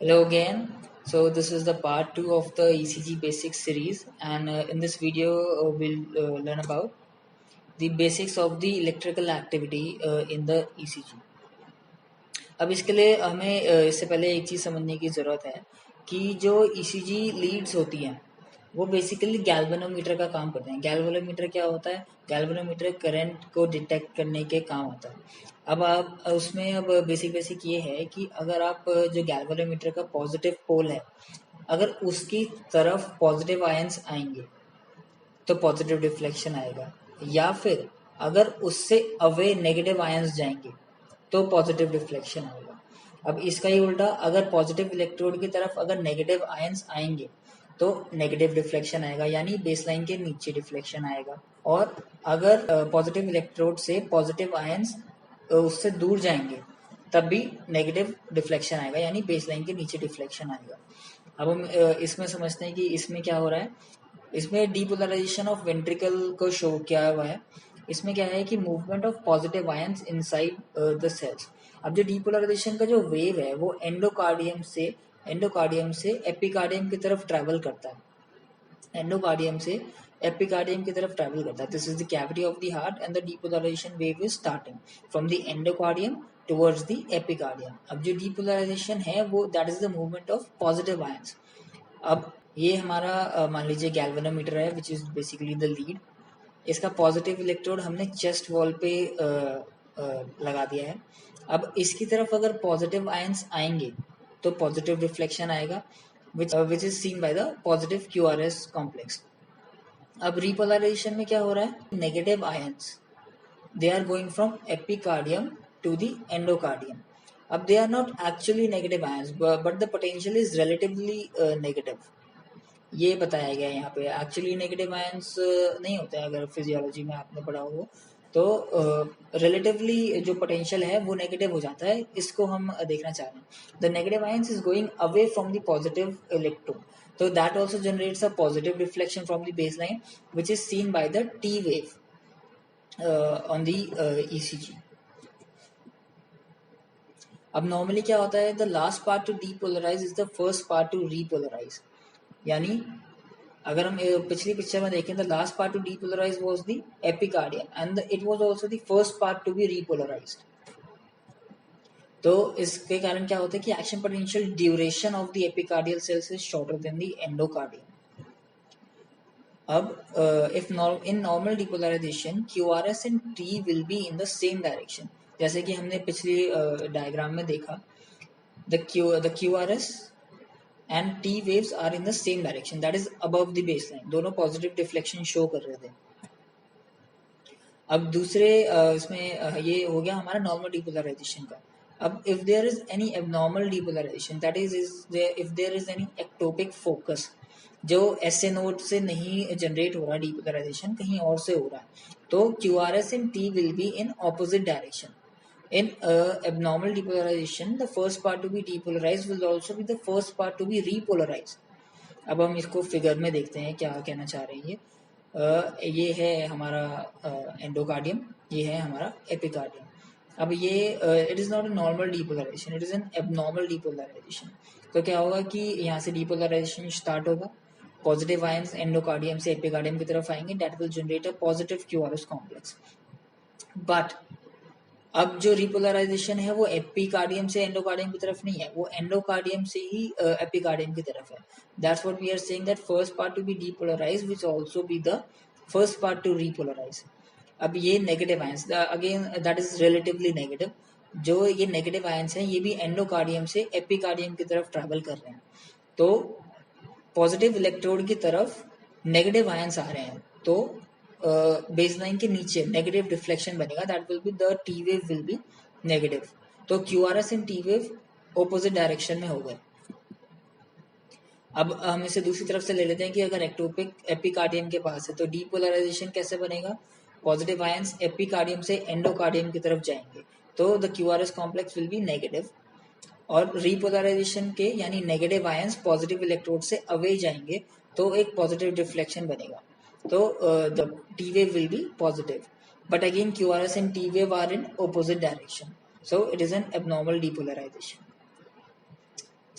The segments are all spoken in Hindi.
Hello again. So this is the part 2 of the ECG basics series, and in this video we'll learn about the basics of the electrical activity in the ECG. अब इसके लिए हमें इससे पहले एक चीज़ समझने की ज़रूरत है कि जो ECG लीड्स होती हैं वो बेसिकली गैल्वेनोमीटर का काम करते हैं। गैल्वेनोमीटर क्या होता है? गैल्वेनोमीटर करंट को डिटेक्ट करने के काम आता है। अब आप उसमें अब बेसिक ये है कि अगर आप जो गैल्वेनोमीटर का पॉजिटिव पोल है, अगर उसकी तरफ पॉजिटिव आयंस आएंगे तो पॉजिटिव डिफ्लेक्शन आएगा, या फिर अगर उससे अवे नेगेटिव आयंस जाएंगे तो पॉजिटिव डिफ्लेक्शन आएगा। अब इसका ही उल्टा, अगर पॉजिटिव इलेक्ट्रोड की तरफ अगर नेगेटिव आयंस आएंगे तो नेगेटिव डिफ्लेक्शन आएगा, यानी बेसलाइन के नीचे डिफ्लेक्शन आएगा। और अगर पॉजिटिव इलेक्ट्रोड से पॉजिटिव आयंस उससे दूर जाएंगे तब भी नेगेटिव डिफ्लेक्शन आएगा, यानी बेसलाइन के नीचे डिफ्लेक्शन आएगा। अब हम इसमें समझते हैं कि इसमें क्या हो रहा है। इसमें डीपोलराइजेशन ऑफ वेंट्रिकल को शो किया हुआ है। इसमें क्या है कि movement of positive ions inside the cells. अब जो डीपोलराइजेशन का जो वेव है वो एंडोकार्डियम से एपिकार्डियम की तरफ ट्रैवल करता है। एंडोकार्डियम से एपिकार्डियम की तरफ ट्रैवल करता है। This is the cavity of the heart and the depolarisation wave is starting from the endocardium towards the epicardium. अब जो डीपोलराइजेशन है वो that is the movement of positive ions. अब ये हमारा मान लीजिए गैल्वेनोमीटर है which is basically the lead. इसका पॉजिटिव इलेक्ट्रोड हमने चेस्ट वॉल पे लगा दिया है। अब इसकी तरफ अगर पॉजिटिव आयंस आएंगे तो पॉजिटिव रिफ्लेक्शन आएगा which is seen by the positive QRS complex. अब रिपोलराइजेशन में क्या हो रहा है? Negative ions they are going from epicardium to the endocardium. अब they are not actually negative ions but the potential is relatively negative, ये बताया गया है यहाँ पे। एक्चुअली नेगेटिव आयंस नहीं होते हैं, अगर फिजियोलॉजी में आपने पढ़ा हो तो रिलेटिवली जो पोटेंशियल है वो नेगेटिव हो जाता है। इसको हम देखना चाह रहे हैं। The negative ions is going away from the positive electrode, so that also generates a positive reflection from the baseline which is seen by the T wave on the ECG. अब नॉर्मली क्या होता है? The last part to depolarize is the first part to repolarize. यानी अगर हम पिछली पिक्चर में देखें, the last part to depolarize was the epicardium and it was also the first part to be repolarized. तो इसके कारण क्या होता है कि action potential duration of the epicardial cells is shorter than the endocardium. अब if in normal depolarization QRS and T will be in the same direction. जैसे कि हमने पिछली डायग्राम में देखा, the QRS and T waves are in the same direction, that is above the baseline. दोनों पॉजिटिव डिफ्लेक्शन शो कर रहे थे। अब दूसरे इसमें ये हो गया हमारा नॉर्मल डीपोलराइजेशन का। अब if there is any abnormal depolarisation, that is if there is any ectopic focus, जो SA नोड से नहीं जनरेट हो रहा डीपोलराइजेशन, कहीं और से हो रहा है, तो QRS and T will be in opposite direction. In abnormal depolarization, the first part to be depolarized will also be the first part to be repolarized. अब हम इसको फिगर में देखते हैं क्या कहना चाह रहे हैं। ये है हमारा एंडोकार्डियम, ये है हमारा एपिकार्डियम। अब ये it is not a normal depolarisation, it is an abnormal depolarisation. तो क्या होगा कि यहाँ से डीपोलराइजेशन स्टार्ट होगा, पॉजिटिव आयंस एंडोकार्डियम से एपिकार्डियम की तरफ आएंगे, that will generate a positive QRS complex. But अब जो रिपोलराइजेशन है वो एपिकार्डियम से एंडोकार्डियम की तरफ नहीं है, वो एंडोकार्डियम से ही एपिकार्डियम की तरफ है। That's what we are saying, that first part to be depolarize which also be the first part to repolarize. अब ये negative ions again that is relatively negative. जो ये नेगेटिव आयंस हैं ये भी एंडोकार्डियम से एपिकार्डियम की तरफ ट्रैवल कर रहे हैं, तो पॉजिटिव इलेक्ट्रोड की तरफ नेगेटिव आयंस आ रहे हैं, तो बेसलाइन के नीचे नेगेटिव डिफ्लेक्शन बनेगा, that will be the T wave will be negative. तो QRS and T wave opposite direction में हो गए। अब हम इसे दूसरी तरफ से ले लेते हैं कि अगर एक्टोपिक एपिकार्डियम के पास है तो डीपोलराइजेशन कैसे बनेगा? पॉजिटिव आयंस एपिकार्डियम से एंडोकार्डियम की तरफ जाएंगे, तो the QRS complex will be negative. और रिपोलराइजेशन के यानी नेगेटिव आयंस पॉजिटिव इलेक्ट्रोड से अवे जाएंगे तो एक पॉजिटिव डिफ्लेक्शन बनेगा, तो the T wave will be positive. But again QRS and T wave are in opposite direction, so it is an abnormal depolarization.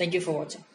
Thank you for watching.